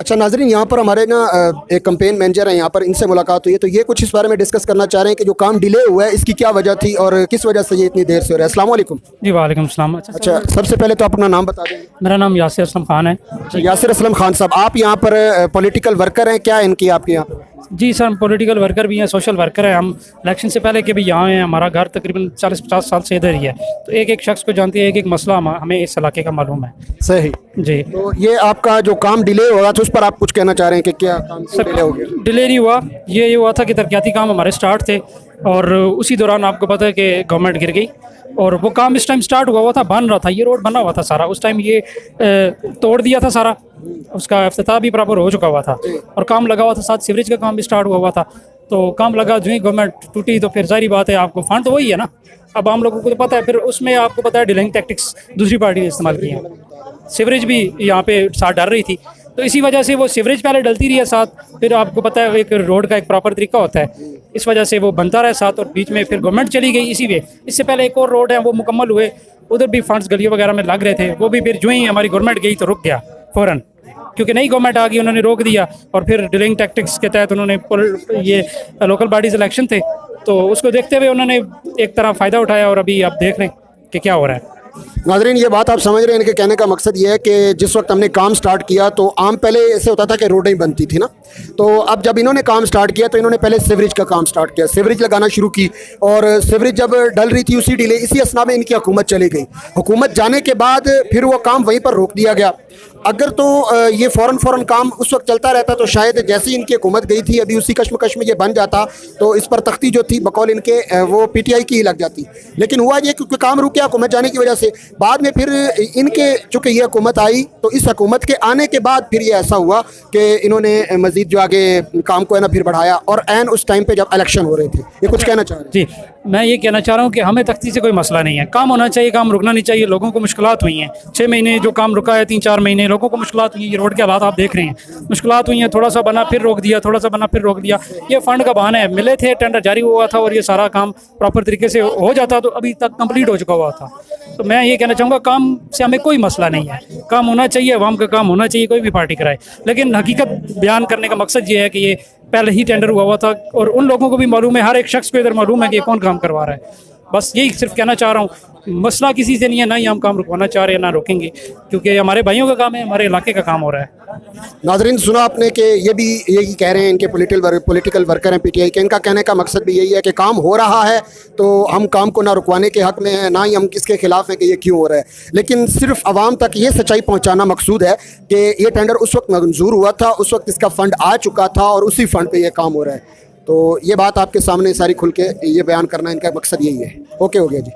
अच्छा नाजरीन, यहाँ पर हमारे ना एक कैंपेन मैनेजर है, यहाँ पर इनसे मुलाकात हुई है, तो ये कुछ इस बारे में डिस्कस करना चाह रहे हैं कि जो काम डिले हुआ है इसकी क्या वजह थी और किस वजह से ये इतनी देर से हो रहा है। अस्सलाम वालेकुम। जी वालेकुम सलाम। अच्छा, सबसे पहले तो अपना नाम बता देंगे। मेरा नाम यासिर असलम खान है। अच्छा, यासिर असलम खान साहब, आप यहाँ पर पॉलिटिकल वर्कर हैं, क्या इनकी आपके यहाँ पर? जी सर, हम पॉलिटिकल वर्कर भी हैं, सोशल वर्कर हैं। हम इलेक्शन से पहले के भी यहाँ हैं। हमारा घर तकरीबन 40-50 साल से इधर ही है, तो एक एक शख्स को जानती है, एक एक मसला हमें इस इलाके का मालूम है। सही जी, तो ये आपका जो काम डिले होगा तो उस पर आप कुछ कहना चाह रहे हैं कि क्या काम सर डिले हो गया? डिले नहीं हुआ, ये हुआ था कि तरक्याती काम हमारे स्टार्ट थे और उसी दौरान आपको पता है कि गवर्नमेंट गिर गई और वो काम इस टाइम स्टार्ट हुआ था, बन रहा था, ये रोड बना हुआ था सारा। उस टाइम ये तोड़ दिया था सारा, उसका इफ्तिताह भी बराबर हो चुका हुआ था और काम लगा हुआ था, साथ सीवरेज का काम भी स्टार्ट हुआ था। तो काम लगा, जो ही गवर्नमेंट टूटी तो फिर जारी बात है, आपको फंड तो वही है ना। अब आम लोगों को तो पता है, फिर उसमें आपको पता है डिलेइंग टैक्टिक्स दूसरी पार्टी ने इस्तेमाल की हैं। सीवरेज भी यहाँ पे साथ डाल रही थी, तो इसी वजह से वो सीवरेज पहले डलती रही है साथ, फिर आपको पता है एक रोड का एक प्रॉपर तरीका होता है, इस वजह से वो बनता रहा साथ और बीच में फिर गवर्नमेंट चली गई इसी वे। इससे पहले एक और रोड है वो मुकम्मल हुए, उधर भी फंड्स गलियों वगैरह में लग रहे थे, वो भी फिर जो ही हमारी गवर्नमेंट गई तो रुक गया फ़ौरन, क्योंकि नई गवर्नमेंट आ गई, उन्होंने रोक दिया और फिर डिलेइंग टैक्टिक्स के तहत उन्होंने ये लोकल बॉडीज़ इलेक्शन थे तो उसको देखते हुए उन्होंने एक तरह फ़ायदा उठाया और अभी आप देख रहे हैं कि क्या हो रहा है। नाजरीन, ये बात आप समझ रहे हैं, इनके कहने का मकसद ये है कि जिस वक्त हमने काम स्टार्ट किया तो आम पहले ऐसे होता था कि रोडें ही बनती थी ना, तो अब जब इन्होंने काम स्टार्ट किया तो इन्होंने पहले सीवरेज का काम स्टार्ट किया, सीवरेज लगाना शुरू की और सीवरेज जब डल रही थी उसी डिले इसी असना में इनकी हुकूमत चली गई। हुकूमत जाने के बाद फिर वो काम वहीं पर रोक दिया गया। अगर तो ये फ़ौरन काम उस वक्त चलता रहता तो शायद जैसे ही इनकी हुकूमत गई थी अभी उसी कश्मकश में ये बन जाता, तो इस पर तख्ती जो थी बकौल इनके वो पीटीआई की ही लग जाती। लेकिन हुआ ये क्योंकि काम रुक गया हुकूमत जाने की वजह से। बाद में फिर इनके चूँकि ये हुकूमत आई तो इस हुकूमत के आने के बाद फिर ये ऐसा हुआ कि इन्होंने मज़ीद जो आगे काम को है ना फिर बढ़ाया और ऐन उस टाइम पर जब इलेक्शन हो रहे थे। ये कुछ कहना चाह रहे हैं? जी, मैं ये कहना चाह रहा हूँ कि हमें तख्ती से कोई मसला नहीं है, काम होना चाहिए, काम रुकना नहीं चाहिए। लोगों को मुश्किलात हुई हैं, 6 महीने जो काम रुका है, 3-4 महीने लोगों को मुश्किलात हुई है। ये रोड के हालात आप देख रहे हैं, मुश्किलात हुई हैं, थोड़ा सा बना फिर रोक दिया, थोड़ा सा बना फिर रोक दिया। ये फंड का बहाना है, मिले थे, टेंडर जारी हुआ था और ये सारा काम प्रॉपर तरीके से हो जाता तो अभी तक कंप्लीट हो चुका हुआ था। तो मैं ये कहना चाहूँगा काम से हमें कोई मसला नहीं है, काम होना चाहिए, अवाम का काम होना चाहिए, कोई भी पार्टी कराए। लेकिन हकीकत बयान करने का मकसद ये है कि ये पहले ही टेंडर हुआ था और उन लोगों को भी मालूम है, हर एक शख्स को इधर मालूम है कि कौन काम करवा रहा है। बस यही सिर्फ कहना चाह रहा हूँ, मसला किसी से नहीं है, ना ही हम काम रुकवाना चाह रहे हैं ना रोकेंगे, क्योंकि हमारे भाइयों का काम है, हमारे इलाके का काम हो रहा है। नाजरीन, सुना आपने कि ये भी यही कह रहे हैं, इनके पॉलिटिकल वर्कर हैं पीटीआई के, इनका कहने का मकसद भी यही है कि काम हो रहा है तो हम काम को ना रुकवाने के हक़ में हैं, ना ही हम किसके खिलाफ हैं कि ये क्यों हो रहा है। लेकिन सिर्फ आवाम तक ये सच्चाई पहुंचाना मकसूद है कि ये टेंडर उस वक्त मंजूर हुआ था, उस वक्त इसका फ़ंड आ चुका था और उसी फ़ंड पर यह काम हो रहा है। तो ये बात आपके सामने सारी खुल के ये बयान करना इनका मकसद यही है। ओके, हो गया जी।